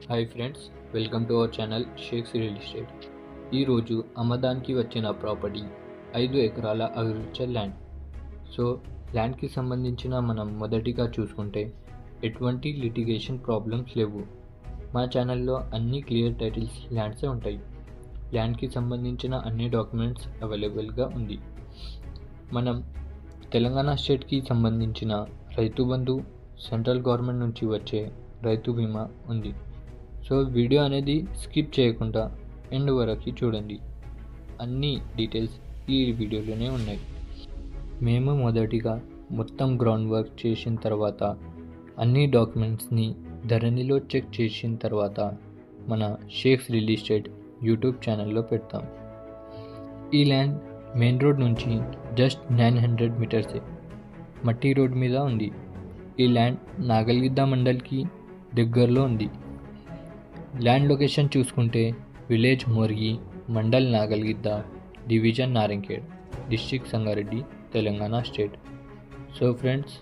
Hi friends, welcome to our channel shakes real estate. ఈరోజు అమ్మదానికి వచ్చిన property 5 ఎకరాల agriculture land. So ల్యాండ్కి సంబంధించిన మనం మొదటిగా చూసుకుంటే ఎటువంటి లిటిగేషన్ ప్రాబ్లమ్స్ లేవు. మా ఛానల్లో అన్ని క్లియర్ టైటిల్స్ ల్యాండ్సే ఉంటాయి. ల్యాండ్కి సంబంధించిన అన్ని డాక్యుమెంట్స్ అవైలబుల్గా ఉంది. మనం తెలంగాణ స్టేట్కి సంబంధించిన రైతు బంధు, సెంట్రల్ గవర్నమెంట్ నుంచి వచ్చే రైతు బీమా ఉంది. సో వీడియో అనేది స్కిప్ చేయకుండా ఎండ్ వరకు చూడండి. అన్ని డీటెయిల్స్ ఈ వీడియోలోనే ఉన్నాయి. మేము మొదటిగా మొత్తం గ్రౌండ్ వర్క్ చేసిన తర్వాత అన్ని డాక్యుమెంట్స్ని ధరణిలో చెక్ చేసిన తర్వాత మన షేక్స్ రియల్ ఎస్టేట్ యూట్యూబ్ ఛానల్లో పెడతాం. ఈ ల్యాండ్ మెయిన్ రోడ్ నుంచి జస్ట్ 900 మీటర్సే మట్టి రోడ్ మీద ఉంది. ఈ ల్యాండ్ నాగల్గిద్ద మండల్కి దగ్గరలో ఉంది. ల్యాండ్ లొకేషన్ చూసుకుంటే village Morgi, mandal Nagalgidda, division Narayankhed, district Sangareddy, Telangana state. So friends,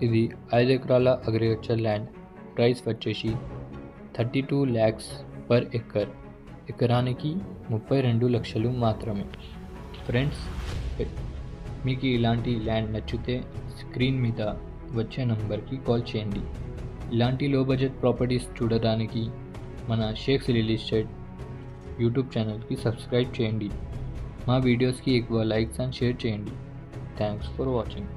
ఇది 5 ఎకరాల అగ్రికల్చర్ ల్యాండ్. ప్రైస్ వచ్చేసి 32 lakhs పర్ ఎకర్, ఎకరానికి 32 లక్షలు మాత్రమే. ఫ్రెండ్స్, మీకు ఇలాంటి ల్యాండ్ నచ్చితే స్క్రీన్ మీద వచ్చే నంబర్కి కాల్ చేయండి. ఇలాంటి లో బడ్జెట్ ప్రాపర్టీస్ చూడడానికి మన షేక్స్ రియల్ ఎస్టేట్ యూట్యూబ్ ఛానల్కి సబ్స్క్రైబ్ చేయండి. మా వీడియోస్కి ఎక్కువ లైక్స్ అండ్ షేర్ చేయండి. Thanks for watching.